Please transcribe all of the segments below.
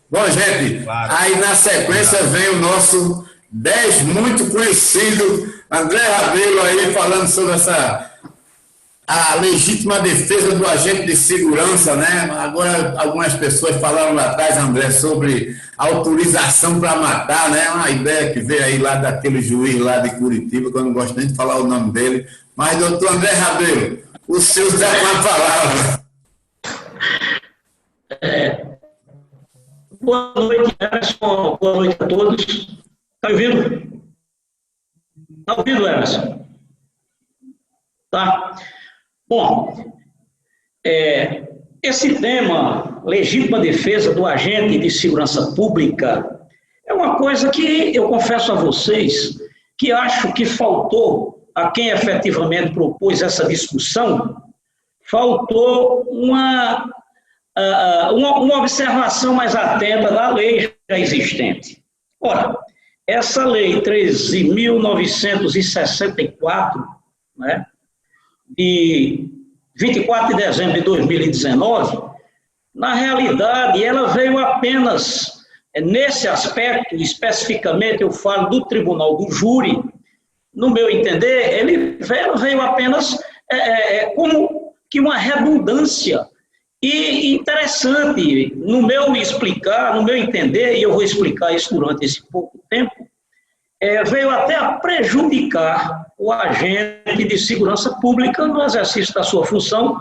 Bom, gente, Claro. aí na sequência vem o nosso 10 muito conhecido, André Rabelo aí falando sobre a legítima defesa do agente de segurança, né? Agora, algumas pessoas falaram lá atrás, André, sobre autorização para matar, né? Uma ideia que veio aí lá daquele juiz lá de Curitiba, que eu não gosto nem de falar o nome dele. Mas, doutor André Rabelo, o senhor está com a palavra. Boa noite, Emerson. Boa noite a todos. Está ouvindo? Está ouvindo, Emerson? Tá. Bom, esse tema, legítima defesa do agente de segurança pública, é uma coisa que eu confesso a vocês que acho que faltou a quem efetivamente propôs essa discussão, faltou uma observação mais atenta da lei já existente. Ora, essa lei 13.964, né, de 24 de dezembro de 2019, na realidade, ela veio apenas, nesse aspecto, especificamente, eu falo do Tribunal do Júri, no meu entender, ele veio apenas como que uma redundância. E interessante, no meu explicar, no meu entender, e eu vou explicar isso durante esse pouco tempo, veio até a prejudicar o agente de segurança pública no exercício da sua função,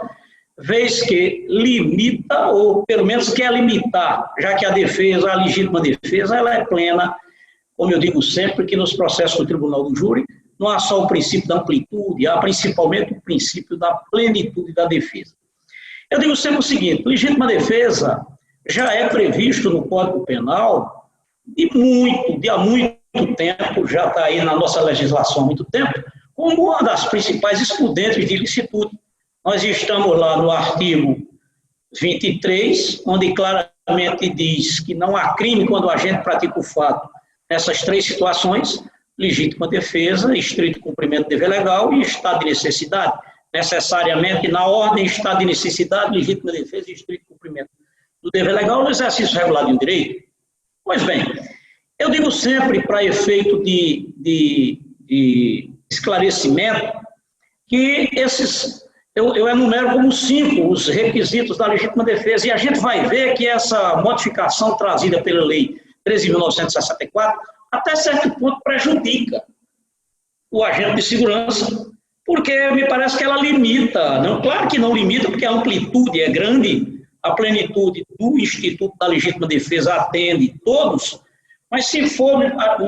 vez que limita, ou pelo menos quer limitar, já que a defesa, a legítima defesa, ela é plena, como eu digo sempre, que nos processos do Tribunal do Júri, não há só o princípio da amplitude, há principalmente o princípio da plenitude da defesa. Eu digo sempre o seguinte, legítima defesa já é previsto no Código Penal há muito tempo, já está aí na nossa legislação há muito tempo, como uma das principais excludentes de ilicitude. Nós estamos lá no artigo 23, onde claramente diz que não há crime quando o agente pratica o fato nessas três situações: legítima defesa, estrito cumprimento do dever legal e estado de necessidade. Necessariamente, na ordem, estado de necessidade, legítima defesa e estrito cumprimento do dever legal no exercício regular de um direito. Pois bem, eu digo sempre, para efeito de esclarecimento, que eu enumero como 5 os requisitos da legítima defesa, e a gente vai ver que essa modificação trazida pela Lei 13.964, até certo ponto, prejudica o agente de segurança, porque me parece que ela limita, não, claro que não limita, porque a amplitude é grande, a plenitude do Instituto da Legítima Defesa atende todos, mas se for,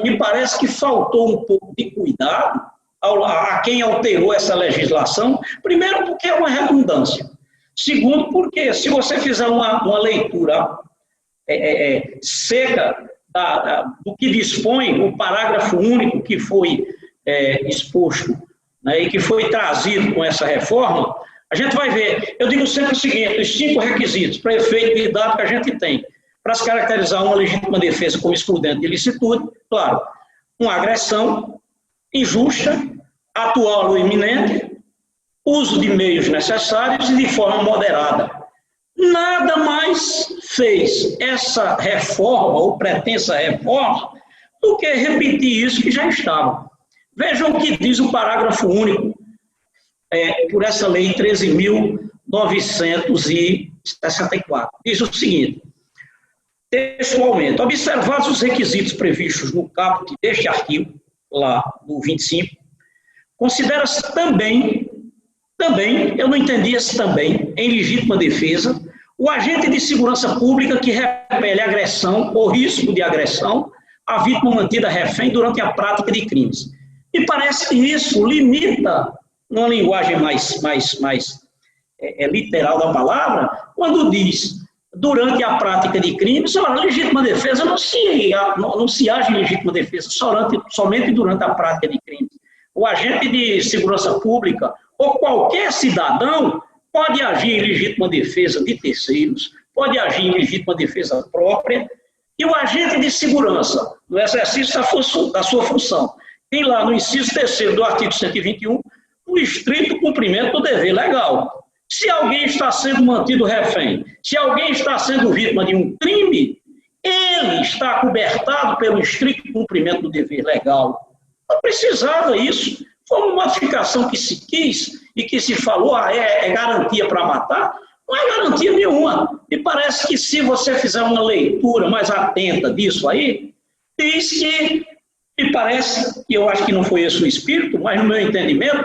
me parece que faltou um pouco de cuidado a quem alterou essa legislação, primeiro porque é uma redundância, segundo porque se você fizer uma leitura seca do que dispõe o parágrafo único que foi exposto, né, e que foi trazido com essa reforma, a gente vai ver, eu digo sempre o seguinte, os 5 requisitos para efeito de dado que a gente tem, para se caracterizar uma legítima defesa como excludente de ilicitude, claro, uma agressão injusta, atual ou iminente, uso de meios necessários e de forma moderada. Nada mais fez essa reforma, ou pretensa reforma, do que repetir isso que já estava. Vejam o que diz o parágrafo único por essa lei 13.964. Diz o seguinte, textualmente, observados os requisitos previstos no caput deste artigo, lá no 25, considera-se também, eu não entendi esse também, em legítima defesa, o agente de segurança pública que repele agressão ou risco de agressão à vítima mantida refém durante a prática de crimes. E parece que isso limita, numa linguagem mais literal da palavra, quando diz, durante a prática de crimes, a legítima defesa não se age em legítima defesa somente durante a prática de crimes. O agente de segurança pública ou qualquer cidadão pode agir em legítima defesa de terceiros, pode agir em legítima defesa própria, e o agente de segurança, no exercício da sua função, tem lá no inciso 3º do artigo 121, o estrito cumprimento do dever legal. Se alguém está sendo mantido refém, se alguém está sendo vítima de um crime, ele está acobertado pelo estrito cumprimento do dever legal. Não precisava isso. Foi uma modificação que se quis e que se falou, é garantia para matar. Não é garantia nenhuma. Me parece que se você fizer uma leitura mais atenta disso aí, diz que, me parece, e eu acho que não foi esse o espírito, mas no meu entendimento,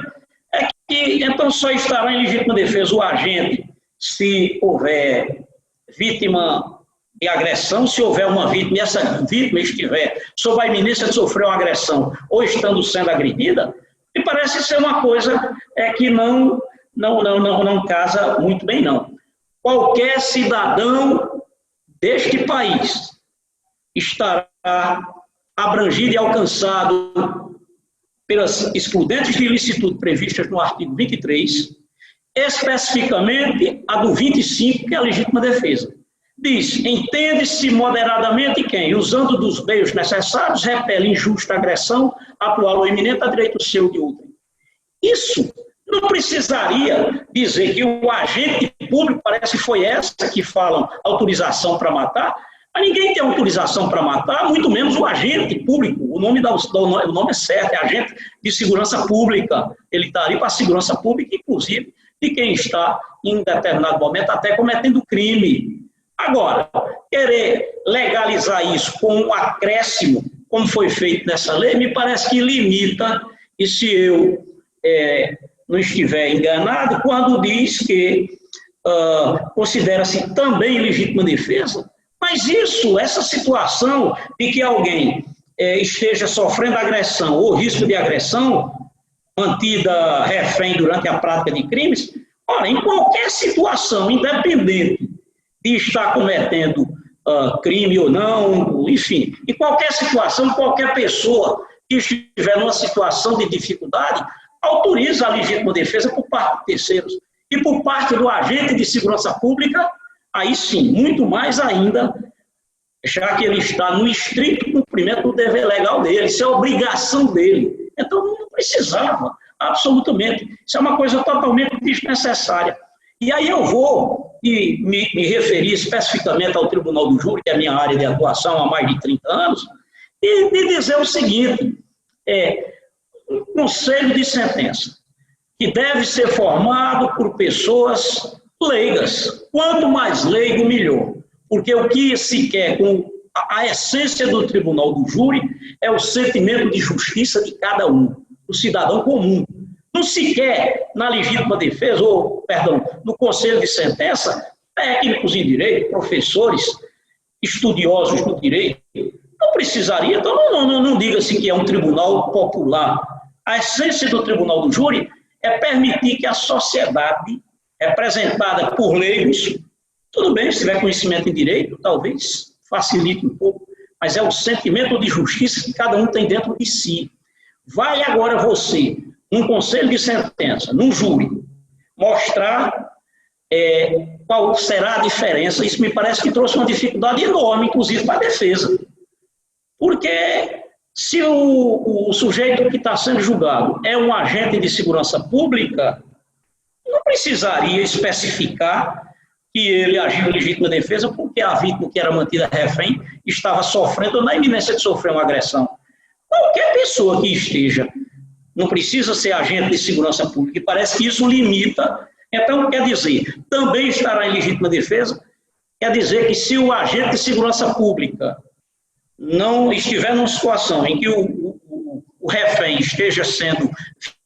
é que então só estará em legítima defesa o agente se houver vítima de agressão, se houver uma vítima e essa vítima estiver sob a iminência de sofrer uma agressão ou estando sendo agredida, me parece ser uma coisa que não casa muito bem, não. Qualquer cidadão deste país estará abrangido e alcançado pelas excludentes de ilicitude previstas no artigo 23, especificamente a do 25, que é a legítima defesa. Diz, entende-se moderadamente quem, usando dos meios necessários, repele injusta agressão, atual ou iminente, a direito seu de outrem. Isso não precisaria dizer que o agente público, parece que foi essa que falam autorização para matar, mas ninguém tem autorização para matar, muito menos o agente público. O nome é certo, é agente de segurança pública. Ele está ali para a segurança pública, inclusive, de quem está, em determinado momento, até cometendo crime. Agora, querer legalizar isso com um acréscimo, como foi feito nessa lei, me parece que limita, e se eu não estiver enganado, quando diz que considera-se também legítima defesa, mas essa situação de que alguém esteja sofrendo agressão ou risco de agressão, mantida refém durante a prática de crimes, ora, em qualquer situação, independente de estar cometendo crime ou não, enfim, em qualquer situação, qualquer pessoa que estiver numa situação de dificuldade, autoriza a legítima defesa por parte de terceiros. E por parte do agente de segurança pública, aí sim, muito mais ainda, já que ele está no estrito cumprimento do dever legal dele, isso é obrigação dele. Então, não precisava, absolutamente. Isso é uma coisa totalmente desnecessária. E aí eu vou me referir especificamente ao Tribunal do Júri, que é a minha área de atuação há mais de 30 anos, e dizer o seguinte, um conselho de sentença, que deve ser formado por pessoas leigas. Quanto mais leigo, melhor. Porque o que se quer com a essência do Tribunal do Júri é o sentimento de justiça de cada um, do cidadão comum. Não se quer, na legítima defesa, no conselho de sentença, técnicos em direito, professores, estudiosos do direito. Não precisaria, então não diga-se que é um tribunal popular. A essência do Tribunal do Júri é permitir que a sociedade, representada por leigos, tudo bem, se tiver conhecimento em direito, talvez facilite um pouco, mas é o sentimento de justiça que cada um tem dentro de si. Vai agora você, num conselho de sentença, num júri, mostrar qual será a diferença. Isso me parece que trouxe uma dificuldade enorme, inclusive para a defesa. Porque se o sujeito que está sendo julgado é um agente de segurança pública, não precisaria especificar que ele agiu em legítima defesa porque a vítima que era mantida refém estava sofrendo, na iminência de sofrer uma agressão. Qualquer pessoa que esteja, não precisa ser agente de segurança pública, e parece que isso limita. Então, quer dizer, também estará em legítima defesa, quer dizer que se o agente de segurança pública não estiver numa situação em que o refém esteja sendo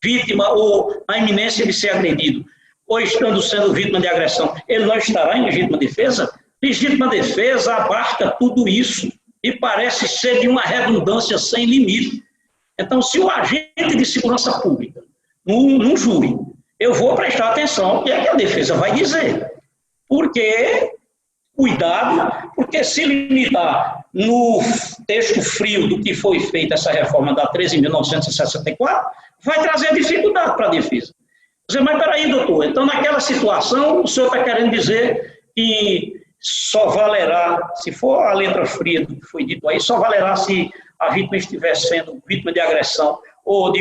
vítima ou na iminência de ser agredido, ou estando sendo vítima de agressão, ele não estará em legítima defesa? Legítima defesa abarca tudo isso e parece ser de uma redundância sem limite. Então, se o agente de segurança pública, num júri, eu vou prestar atenção ao que é que a defesa vai dizer. Porque, cuidado, porque se limitar no texto frio do que foi feita essa reforma da 13.964, vai trazer dificuldade para a defesa. Dizer, mas peraí, doutor, então naquela situação o senhor está querendo dizer que só valerá, se for a letra fria do que foi dito aí, só valerá se a vítima estiver sendo vítima de agressão ou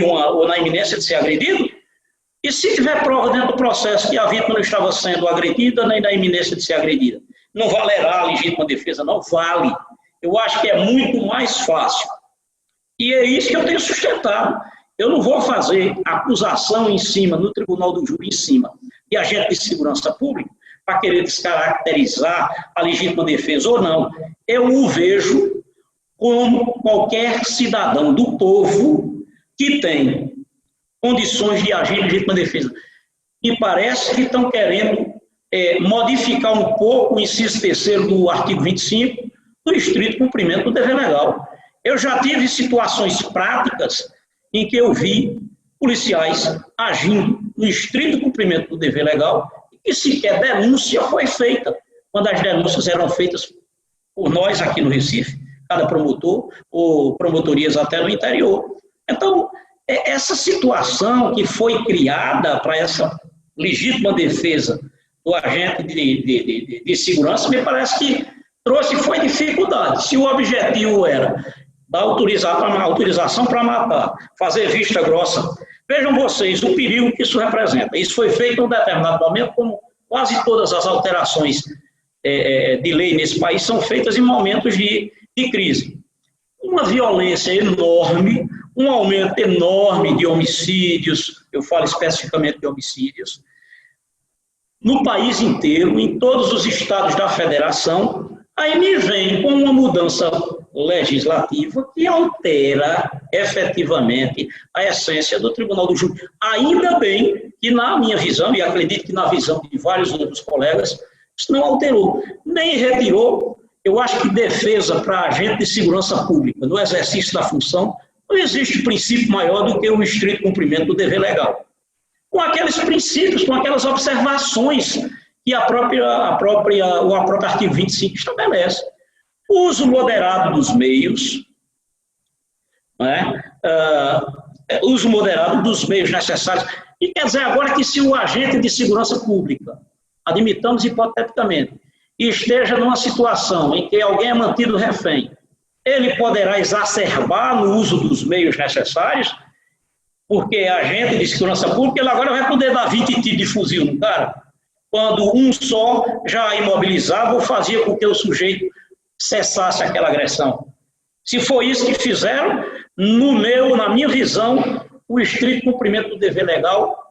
na iminência de ser agredido? E se tiver prova dentro do processo que a vítima não estava sendo agredida nem na iminência de ser agredida? Não valerá a legítima defesa? Não vale. Eu acho que é muito mais fácil. E é isso que eu tenho sustentado. Eu não vou fazer acusação em cima, no tribunal do júri em cima, de agente de segurança pública, para querer descaracterizar a legítima defesa ou não. Eu o vejo como qualquer cidadão do povo que tem condições de agir em legítima defesa. E parece que estão querendo modificar um pouco o inciso 3º do artigo 25 do estrito cumprimento do dever legal. Eu já tive situações práticas em que eu vi policiais agindo no estrito cumprimento do dever legal e sequer denúncia foi feita, quando as denúncias eram feitas por nós aqui no Recife, cada promotor, ou promotorias até no interior. Então, essa situação que foi criada para essa legítima defesa do agente de segurança, me parece que foi dificuldade. Se o objetivo era dar autorização para matar, fazer vista grossa, vejam vocês o perigo que isso representa. Isso foi feito em um determinado momento, como quase todas as alterações de lei nesse país são feitas em momentos de crise. Uma violência enorme, um aumento enorme de homicídios, eu falo especificamente de homicídios, no país inteiro, em todos os estados da federação. Aí me vem com uma mudança legislativa que altera efetivamente a essência do Tribunal do Júri. Ainda bem que, na minha visão, e acredito que na visão de vários outros colegas, isso não alterou, nem retirou. Eu acho que defesa para agente de segurança pública, no exercício da função, não existe princípio maior do que o estrito cumprimento do dever legal. Com aqueles princípios, com aquelas observações que o próprio artigo 25 estabelece. O uso moderado dos meios, uso moderado dos meios necessários. E quer dizer agora que se o agente de segurança pública, admitamos hipoteticamente, esteja numa situação em que alguém é mantido refém, ele poderá exacerbar no uso dos meios necessários, porque agente de segurança pública, ele agora vai poder dar 20 tiros de fuzil no cara, quando um só já imobilizava ou fazia com que o sujeito cessasse aquela agressão. Se foi isso que fizeram, na minha visão, o estrito cumprimento do dever legal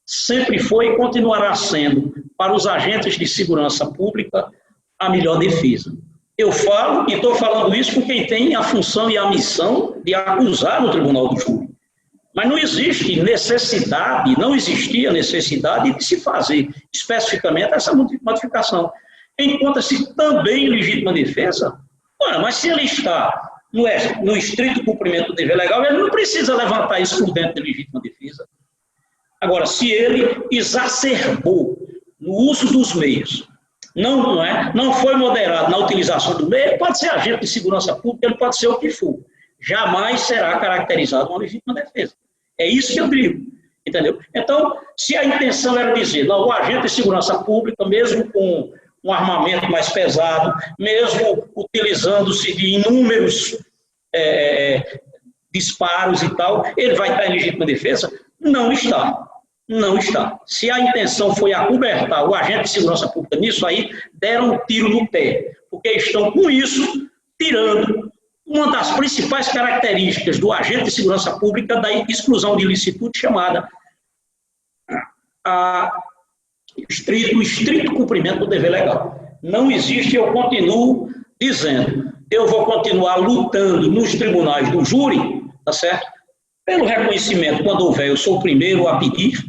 sempre foi e continuará sendo, para os agentes de segurança pública, a melhor defesa. Eu falo, e estou falando isso com quem tem a função e a missão de acusar no Tribunal do Júri. Mas não existia necessidade de se fazer especificamente essa modificação. Encontra-se também legítima defesa. Ora, mas se ele está no estrito cumprimento do dever legal, ele não precisa levantar isso por dentro de legítima defesa. Agora, se ele exacerbou no uso dos meios, não foi moderado na utilização do meio, ele pode ser agente de segurança pública, ele pode ser o que for. Jamais será caracterizado uma legítima defesa. É isso que eu digo, entendeu? Então, se a intenção era dizer, não, o agente de segurança pública, mesmo com um armamento mais pesado, mesmo utilizando-se de inúmeros disparos e tal, ele vai estar em legítima defesa? Não está. Não está. Se a intenção foi acobertar o agente de segurança pública nisso aí, deram um tiro no pé, porque estão, com isso, tirando uma das principais características do agente de segurança pública da exclusão de ilicitude, chamada o estrito cumprimento do dever legal. Não existe, eu continuo dizendo, eu vou continuar lutando nos tribunais do júri, tá certo? Pelo reconhecimento, quando houver, eu sou o primeiro a pedir.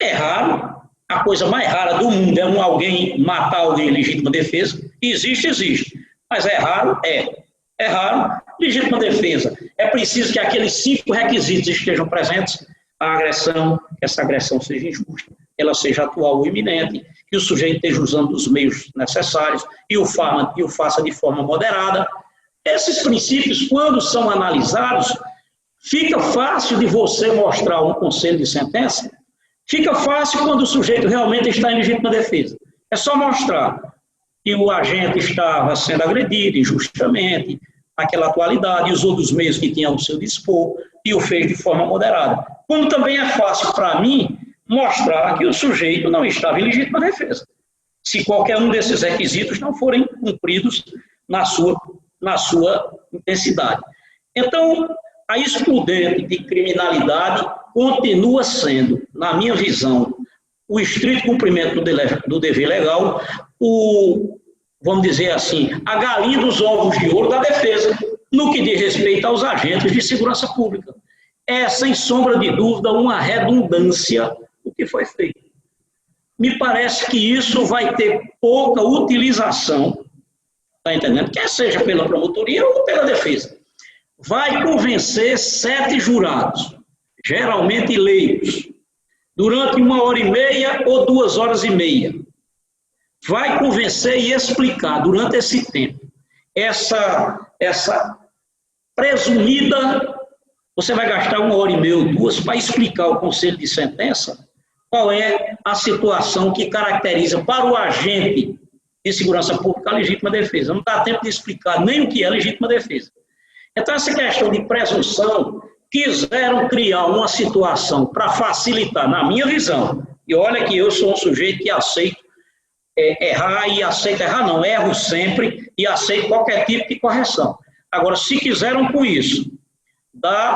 É raro, a coisa mais rara do mundo é alguém matar alguém em legítima defesa. Existe, mas é raro, é raro. Legítima defesa, é preciso que aqueles 5 requisitos estejam presentes: a agressão, que essa agressão seja injusta, ela seja atual ou iminente, que o sujeito esteja usando os meios necessários e o faça de forma moderada. Esses princípios, quando são analisados, fica fácil de você mostrar um conselho de sentença, fica fácil quando o sujeito realmente está em legítima defesa. É só mostrar que o agente estava sendo agredido injustamente, naquela atualidade, usou dos meios que tinha ao seu dispor e o fez de forma moderada. Como também é fácil para mim mostrar que o sujeito não estava em legítima defesa, se qualquer um desses requisitos não forem cumpridos na sua intensidade. Então, a excludente de criminalidade continua sendo, na minha visão, o estrito cumprimento do dever legal, vamos dizer assim, a galinha dos ovos de ouro da defesa, no que diz respeito aos agentes de segurança pública. É, sem sombra de dúvida, uma redundância o que foi feito. Me parece que isso vai ter pouca utilização, está entendendo? Quer seja pela promotoria ou pela defesa. Vai convencer 7 jurados, geralmente leigos, durante 1h30 ou 2h30. Vai convencer e explicar durante esse tempo essa presumida. Você vai gastar 1h30 ou 2 para explicar ao conselho de sentença qual é a situação que caracteriza para o agente de segurança pública a legítima defesa. Não dá tempo de explicar nem o que é legítima defesa. Então, essa questão de presunção, quiseram criar uma situação para facilitar, na minha visão, e olha que eu sou um sujeito que aceito errar e aceito errar não, erro sempre e aceito qualquer tipo de correção. Agora, se quiseram com isso,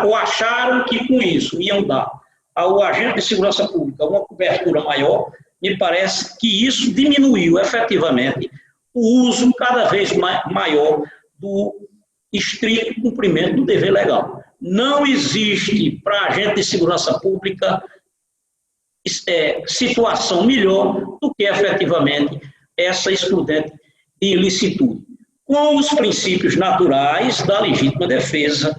ou acharam que com isso iam dar ao agente de segurança pública uma cobertura maior, me parece que isso diminuiu efetivamente o uso cada vez maior do estrito cumprimento do dever legal. Não existe para agente de segurança pública situação melhor do que efetivamente essa excludente de ilicitude, com os princípios naturais da legítima defesa,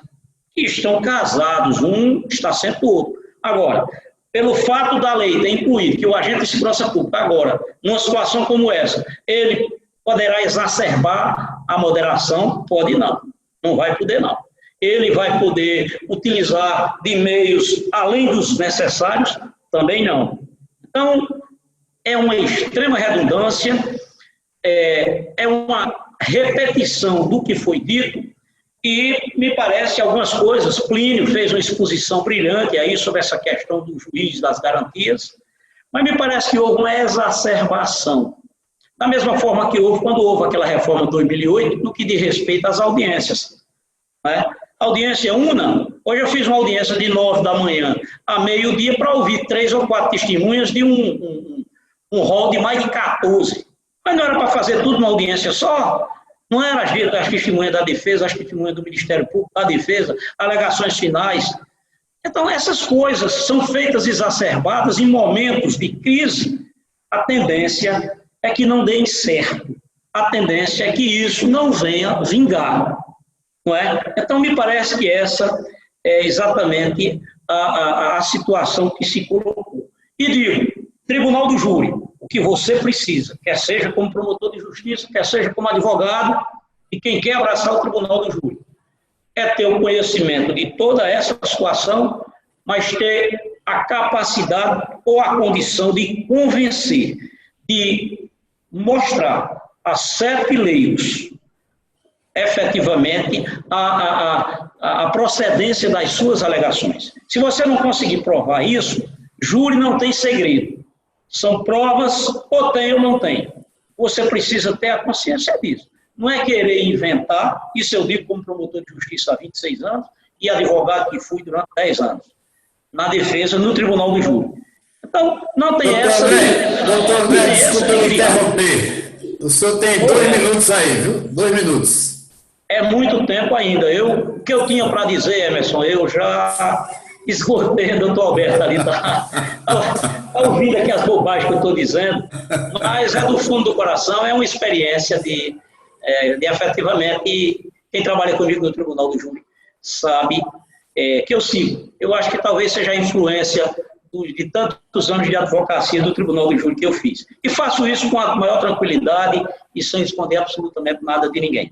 que estão casados, um está sempre o outro. Agora, pelo fato da lei ter incluído que o agente de segurança pública, agora, numa situação como essa, ele poderá exacerbar a moderação? Pode não, não vai poder não. Ele vai poder utilizar de meios além dos necessários? Também não. Então, é uma extrema redundância, é uma repetição do que foi dito, e me parece algumas coisas. Plínio fez uma exposição brilhante aí sobre essa questão do juiz das garantias, mas me parece que houve uma exacerbação, da mesma forma que houve quando houve aquela reforma de 2008, no que diz respeito às audiências, né? Audiência una, hoje eu fiz uma audiência de 9 da manhã a meio-dia para ouvir 3 ou 4 testemunhas de um rol de mais de 14. Mas não era para fazer tudo numa audiência só? Não eram as testemunhas da defesa, as testemunhas do Ministério Público, da defesa, alegações finais. Então, essas coisas são feitas exacerbadas em momentos de crise. A tendência é que não deem certo. A tendência é que isso não venha vingar. Não é? Então, me parece que essa é exatamente a situação que se colocou. E digo, tribunal do júri, o que você precisa, quer seja como promotor de justiça, quer seja como advogado, e quem quer abraçar o tribunal do júri, é ter o conhecimento de toda essa situação, mas ter a capacidade ou a condição de convencer, de mostrar a 7 leigos efetivamente a procedência das suas alegações. Se você não conseguir provar isso, júri não tem segredo. São provas, ou tem ou não tem. Você precisa ter a consciência disso. Não é querer inventar, isso eu digo como promotor de justiça há 26 anos e advogado que fui durante 10 anos, na defesa, no tribunal do júri. Então, não tem essa... Doutor André, desculpa me interromper. O senhor tem 2 minutos aí, viu? 2 minutos. É muito tempo ainda. O que eu tinha para dizer, Emerson, eu já esgotei, doutor Alberto ali, tá ouvindo aqui as bobagens que eu estou dizendo, mas é do fundo do coração, é uma experiência de efetivamente, e quem trabalha comigo no Tribunal do Júri sabe que eu sigo. Eu acho que talvez seja a influência de tantos anos de advocacia do Tribunal do Júri que eu fiz. E faço isso com a maior tranquilidade e sem esconder absolutamente nada de ninguém.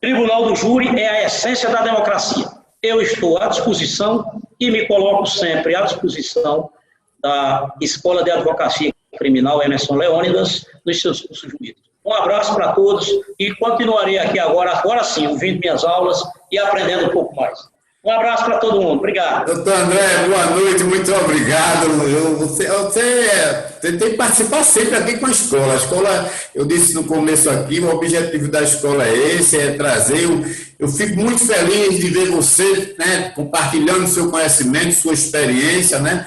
Tribunal do Júri é a essência da democracia. Eu estou à disposição e me coloco sempre à disposição da Escola de Advocacia Criminal Emerson Leônidas, nos seus cursos jurídicos. Um abraço para todos e continuarei aqui agora sim, ouvindo minhas aulas e aprendendo um pouco mais. Um Um abraço para todo mundo. Obrigado. Doutor André, boa noite, muito obrigado. Você tem que participar sempre aqui com a escola. A escola, eu disse no começo aqui, o objetivo da escola é esse, é trazer. Eu fico muito feliz de ver você, né, compartilhando seu conhecimento, sua experiência, né?